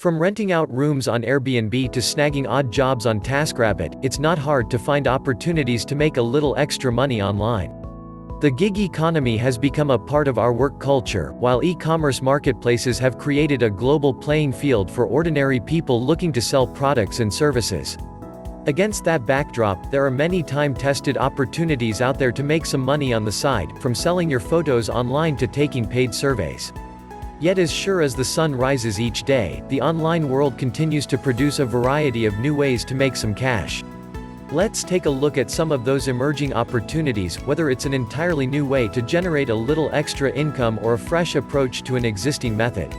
From renting out rooms on Airbnb to snagging odd jobs on TaskRabbit, it's not hard to find opportunities to make a little extra money online. The gig economy has become a part of our work culture, while e-commerce marketplaces have created a global playing field for ordinary people looking to sell products and services. Against that backdrop, there are many time-tested opportunities out there to make some money on the side, from selling your photos online to taking paid surveys. Yet as sure as the sun rises each day, the online world continues to produce a variety of new ways to make some cash. Let's take a look at some of those emerging opportunities, whether it's an entirely new way to generate a little extra income or a fresh approach to an existing method.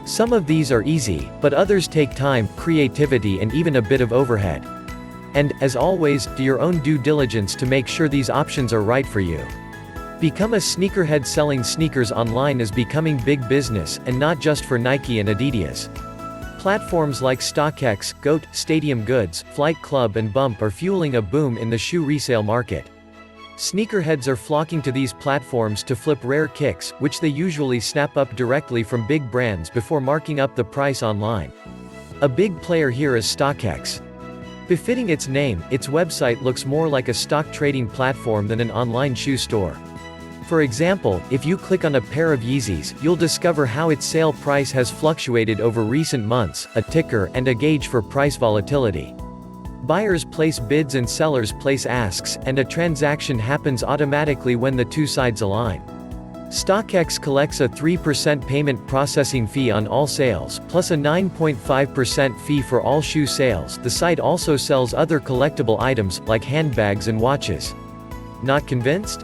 Some of these are easy, but others take time, creativity and even a bit of overhead. And, as always, do your own due diligence to make sure these options are right for you. Become a sneakerhead. Selling sneakers online is becoming big business, and not just for Nike and Adidas. Platforms like StockX, GOAT, Stadium Goods, Flight Club and Bump are fueling a boom in the shoe resale market. Sneakerheads are flocking to these platforms to flip rare kicks, which they usually snap up directly from big brands before marking up the price online. A big player here is StockX. Befitting its name, its website looks more like a stock trading platform than an online shoe store. For example, if you click on a pair of Yeezys, you'll discover how its sale price has fluctuated over recent months, a ticker and a gauge for price volatility. Buyers place bids and sellers place asks, and a transaction happens automatically when the two sides align. StockX collects a 3% payment processing fee on all sales, plus a 9.5% fee for all shoe sales. The site also sells other collectible items, like handbags and watches. Not convinced?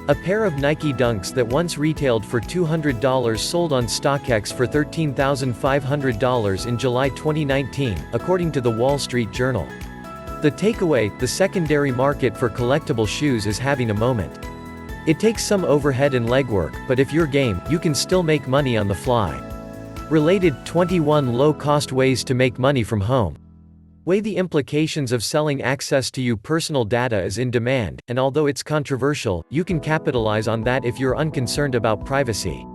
A pair of Nike Dunks that once retailed for $200 sold on StockX for $13,500 in July 2019, according to the Wall Street Journal. The takeaway: the secondary market for collectible shoes is having a moment. It takes some overhead and legwork, but if you're game, you can still make money on the fly. Related: 21 low-cost ways to make money from home. Weigh the implications of selling access to your personal data is in demand, and although it's controversial, you can capitalize on that if you're unconcerned about privacy.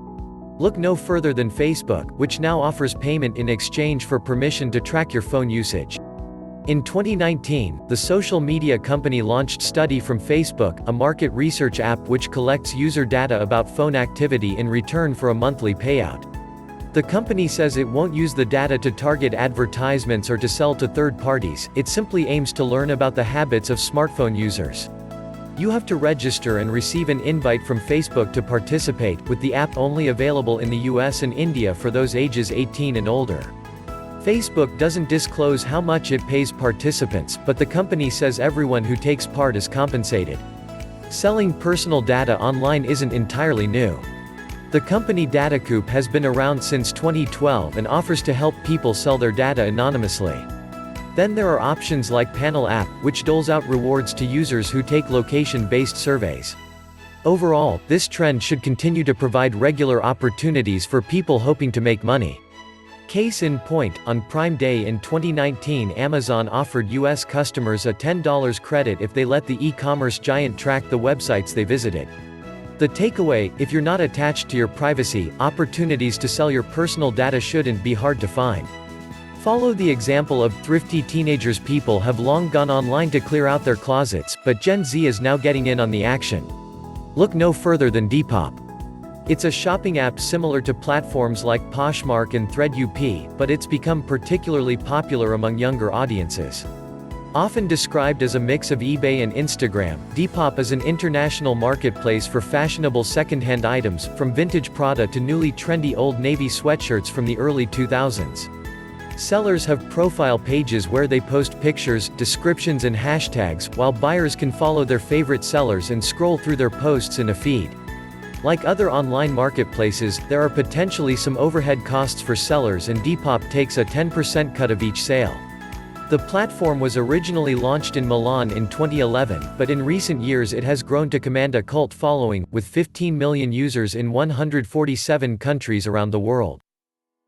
Look no further than Facebook, which now offers payment in exchange for permission to track your phone usage. In 2019, the social media company launched Study from Facebook, a market research app which collects user data about phone activity in return for a monthly payout. The company says it won't use the data to target advertisements or to sell to third parties, it simply aims to learn about the habits of smartphone users. You have to register and receive an invite from Facebook to participate, with the app only available in the US and India for those ages 18 and older. Facebook doesn't disclose how much it pays participants, but the company says everyone who takes part is compensated. Selling personal data online isn't entirely new. The company DataCoop has been around since 2012 and offers to help people sell their data anonymously. Then there are options like Panel App, which doles out rewards to users who take location-based surveys. Overall, this trend should continue to provide regular opportunities for people hoping to make money. Case in point, on Prime Day in 2019, Amazon offered US customers a $10 credit if they let the e-commerce giant track the websites they visited. The takeaway: if you're not attached to your privacy, opportunities to sell your personal data shouldn't be hard to find. Follow the example of thrifty teenagers. People have long gone online to clear out their closets, but Gen Z is now getting in on the action. Look no further than Depop. It's a shopping app similar to platforms like Poshmark and ThreadUp, but it's become particularly popular among younger audiences. Often described as a mix of eBay and Instagram, Depop is an international marketplace for fashionable second-hand items, from vintage Prada to newly trendy Old Navy sweatshirts from the early 2000s. Sellers have profile pages where they post pictures, descriptions and hashtags, while buyers can follow their favorite sellers and scroll through their posts in a feed. Like other online marketplaces, there are potentially some overhead costs for sellers, and Depop takes a 10% cut of each sale. The platform was originally launched in Milan in 2011, but in recent years it has grown to command a cult following, with 15 million users in 147 countries around the world.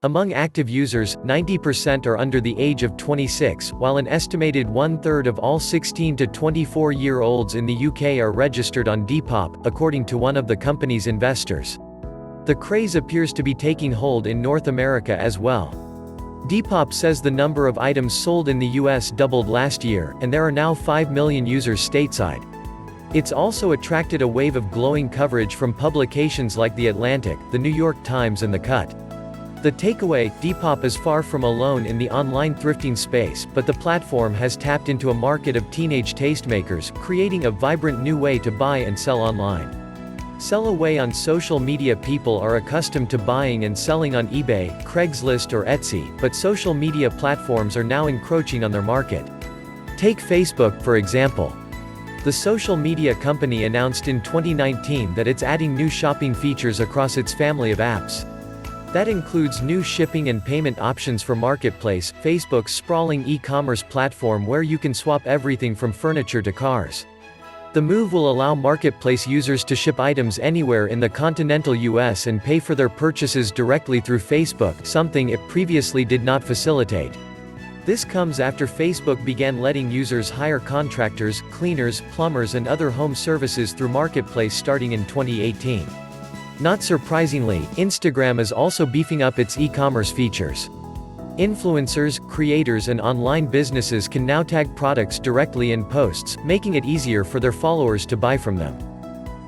Among active users, 90% are under the age of 26, while an estimated one-third of all 16 to 24-year-olds in the UK are registered on Depop, according to one of the company's investors. The craze appears to be taking hold in North America as well. Depop says the number of items sold in the US doubled last year, and there are now 5 million users stateside. It's also attracted a wave of glowing coverage from publications like The Atlantic, The New York Times and The Cut. The takeaway: Depop is far from alone in the online thrifting space, but the platform has tapped into a market of teenage tastemakers, creating a vibrant new way to buy and sell online. Sell away on social media. People are accustomed to buying and selling on eBay, Craigslist or Etsy, but social media platforms are now encroaching on their market. Take Facebook, for example. The social media company announced in 2019 that it's adding new shopping features across its family of apps. That includes new shipping and payment options for Marketplace, Facebook's sprawling e-commerce platform where you can swap everything from furniture to cars. The move will allow Marketplace users to ship items anywhere in the continental US and pay for their purchases directly through Facebook, something it previously did not facilitate. This comes after Facebook began letting users hire contractors, cleaners, plumbers and other home services through Marketplace starting in 2018. Not surprisingly, Instagram is also beefing up its e-commerce features. Influencers, creators and online businesses can now tag products directly in posts, making it easier for their followers to buy from them.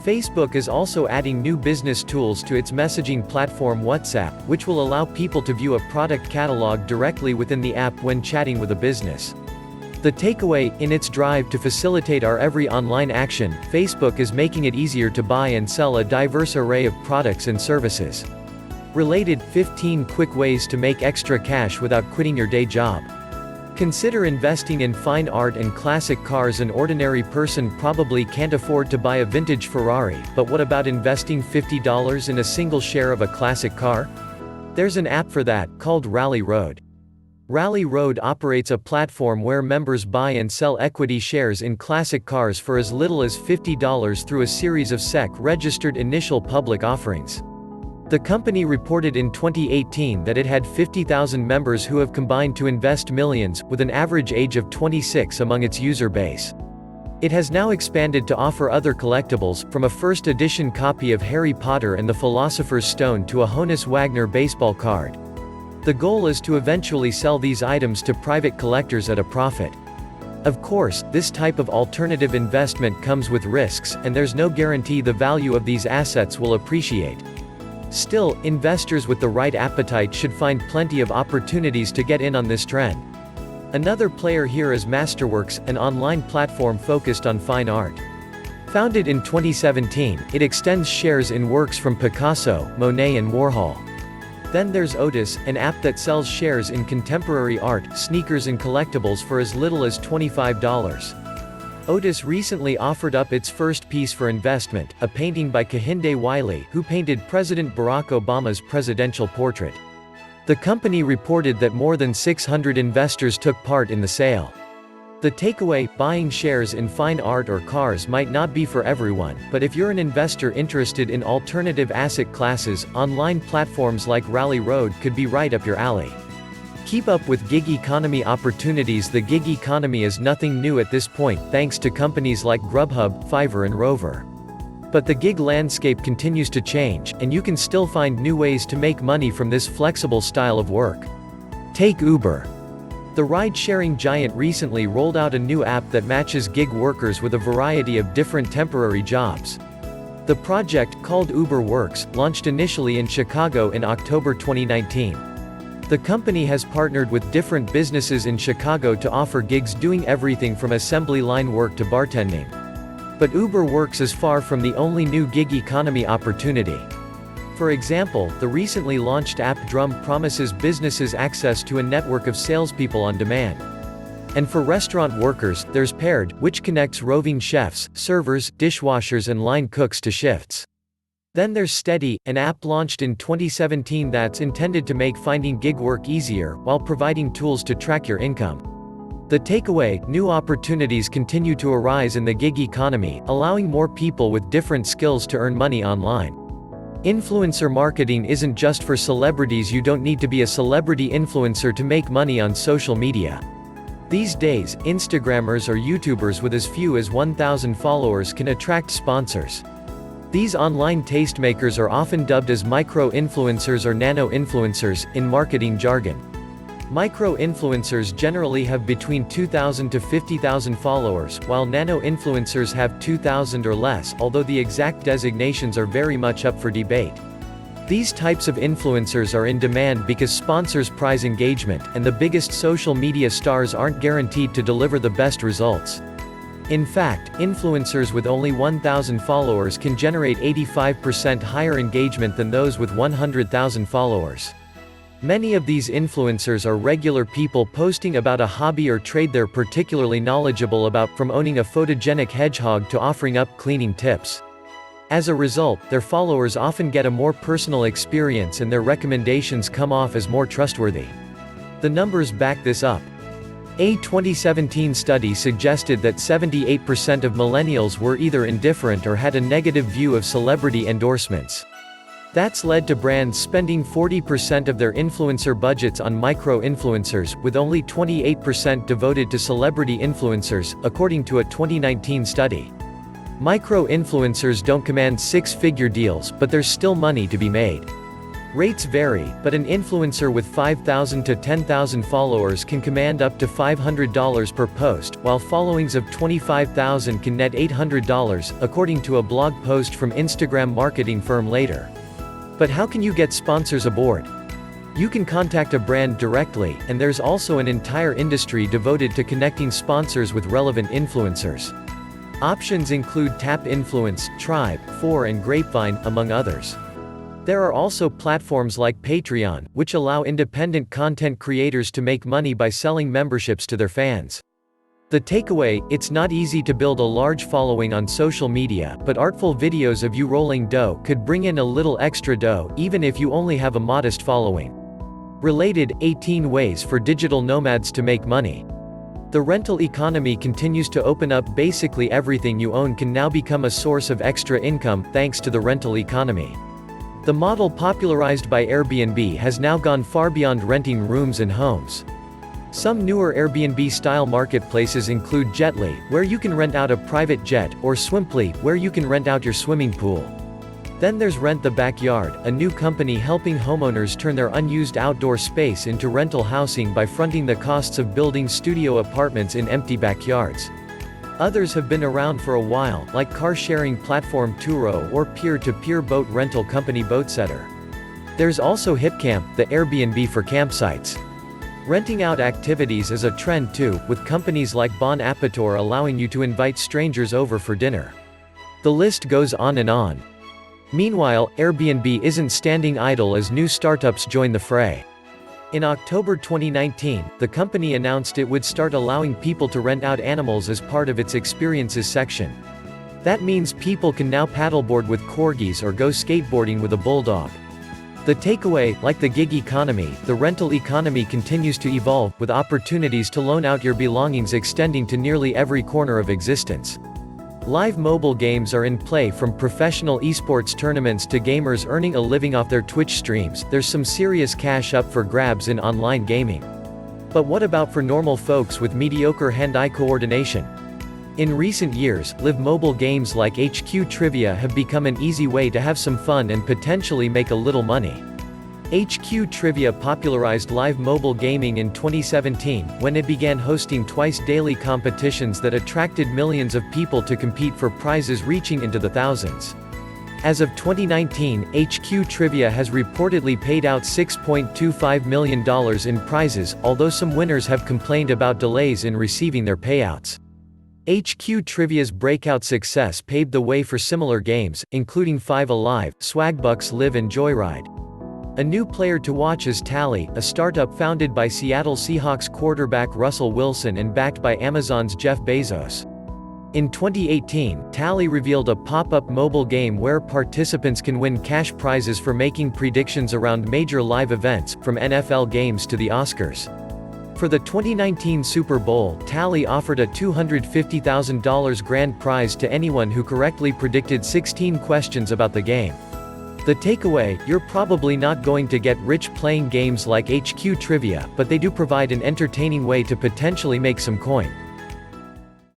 Facebook is also adding new business tools to its messaging platform WhatsApp, which will allow people to view a product catalog directly within the app when chatting with a business. The takeaway: in its drive to facilitate our every online action, Facebook is making it easier to buy and sell a diverse array of products and services. Related: 15 quick ways to make extra cash without quitting your day job. Consider investing in fine art and classic cars. An ordinary person probably can't afford to buy a vintage Ferrari, but what about investing $50 in a single share of a classic car? There's an app for that, called Rally Road. Rally Road operates a platform where members buy and sell equity shares in classic cars for as little as $50 through a series of SEC-registered initial public offerings. The company reported in 2018 that it had 50,000 members who have combined to invest millions, with an average age of 26 among its user base. It has now expanded to offer other collectibles, from a first edition copy of Harry Potter and the Philosopher's Stone to a Honus Wagner baseball card. The goal is to eventually sell these items to private collectors at a profit. Of course, this type of alternative investment comes with risks, and there's no guarantee the value of these assets will appreciate. Still, investors with the right appetite should find plenty of opportunities to get in on this trend. Another player here is Masterworks, an online platform focused on fine art. Founded in 2017, it extends shares in works from Picasso, Monet and Warhol. Then there's Otis, an app that sells shares in contemporary art, sneakers and collectibles for as little as $25. Otis recently offered up its first piece for investment, a painting by Kehinde Wiley, who painted President Barack Obama's presidential portrait. The company reported that more than 600 investors took part in the sale. The takeaway: buying shares in fine art or cars might not be for everyone, but if you're an investor interested in alternative asset classes, online platforms like Rally Road could be right up your alley. Keep up with gig economy opportunities. The gig economy is nothing new at this point, thanks to companies like Grubhub, Fiverr and Rover. But the gig landscape continues to change, and you can still find new ways to make money from this flexible style of work. Take Uber. The ride-sharing giant recently rolled out a new app that matches gig workers with a variety of different temporary jobs. The project, called Uber Works, launched initially in Chicago in October 2019. The company has partnered with different businesses in Chicago to offer gigs doing everything from assembly line work to bartending. But Uber Works is far from the only new gig economy opportunity. For example, the recently launched app Drum promises businesses access to a network of salespeople on demand. And for restaurant workers, there's Paired, which connects roving chefs, servers, dishwashers and line cooks to shifts. Then there's Steady, an app launched in 2017 that's intended to make finding gig work easier, while providing tools to track your income. The takeaway: new opportunities continue to arise in the gig economy, allowing more people with different skills to earn money online. Influencer marketing isn't just for celebrities. You don't need to be a celebrity influencer to make money on social media. These days, Instagrammers or YouTubers with as few as 1,000 followers can attract sponsors. These online tastemakers are often dubbed as micro-influencers or nano-influencers, in marketing jargon. Micro-influencers generally have between 2,000 to 50,000 followers, while nano-influencers have 2,000 or less, although the exact designations are very much up for debate. These types of influencers are in demand because sponsors prize engagement, and the biggest social media stars aren't guaranteed to deliver the best results. In fact, influencers with only 1,000 followers can generate 85% higher engagement than those with 100,000 followers. Many of these influencers are regular people posting about a hobby or trade they're particularly knowledgeable about, from owning a photogenic hedgehog to offering up cleaning tips. As a result, their followers often get a more personal experience and their recommendations come off as more trustworthy. The numbers back this up. A 2017 study suggested that 78% of millennials were either indifferent or had a negative view of celebrity endorsements. That's led to brands spending 40% of their influencer budgets on micro-influencers, with only 28% devoted to celebrity influencers, according to a 2019 study. Micro-influencers don't command six-figure deals, but there's still money to be made. Rates vary, but an influencer with 5,000 to 10,000 followers can command up to $500 per post, while followings of 25,000 can net $800, according to a blog post from Instagram marketing firm Later. But how can you get sponsors aboard? You can contact a brand directly, and there's also an entire industry devoted to connecting sponsors with relevant influencers. Options include Tap Influence, Tribe, For and Grapevine, among others. There are also platforms like Patreon, which allow independent content creators to make money by selling memberships to their fans. The takeaway: it's not easy to build a large following on social media, but artful videos of you rolling dough could bring in a little extra dough, even if you only have a modest following. Related, 18 ways for digital nomads to make money. The rental economy continues to open up. Basically everything you own can now become a source of extra income, thanks to the rental economy. The model popularized by Airbnb has now gone far beyond renting rooms and homes. Some newer Airbnb-style marketplaces include Jetly, where you can rent out a private jet, or Swimply, where you can rent out your swimming pool. Then there's Rent the Backyard, a new company helping homeowners turn their unused outdoor space into rental housing by fronting the costs of building studio apartments in empty backyards. Others have been around for a while, like car-sharing platform Turo or peer-to-peer boat rental company Boatsetter. There's also HipCamp, the Airbnb for campsites. Renting out activities is a trend too, with companies like Bon Appetit allowing you to invite strangers over for dinner. The list goes on and on. Meanwhile, Airbnb isn't standing idle as new startups join the fray. In October 2019, the company announced it would start allowing people to rent out animals as part of its experiences section. That means people can now paddleboard with corgis or go skateboarding with a bulldog. The takeaway: like the gig economy, the rental economy continues to evolve, with opportunities to loan out your belongings extending to nearly every corner of existence. Live mobile games are in play, from professional esports tournaments to gamers earning a living off their Twitch streams. There's some serious cash up for grabs in online gaming. But what about for normal folks with mediocre hand-eye coordination? In recent years, live mobile games like HQ Trivia have become an easy way to have some fun and potentially make a little money. HQ Trivia popularized live mobile gaming in 2017, when it began hosting twice-daily competitions that attracted millions of people to compete for prizes reaching into the thousands. As of 2019, HQ Trivia has reportedly paid out $6.25 million in prizes, although some winners have complained about delays in receiving their payouts. HQ Trivia's breakout success paved the way for similar games, including Five Alive, Swagbucks Live and Joyride. A new player to watch is Tally, a startup founded by Seattle Seahawks quarterback Russell Wilson and backed by Amazon's Jeff Bezos. In 2018, Tally revealed a pop-up mobile game where participants can win cash prizes for making predictions around major live events, from NFL games to the Oscars. For the 2019 Super Bowl, Tally offered a $250,000 grand prize to anyone who correctly predicted 16 questions about the game. The takeaway: you're probably not going to get rich playing games like HQ Trivia, but they do provide an entertaining way to potentially make some coin.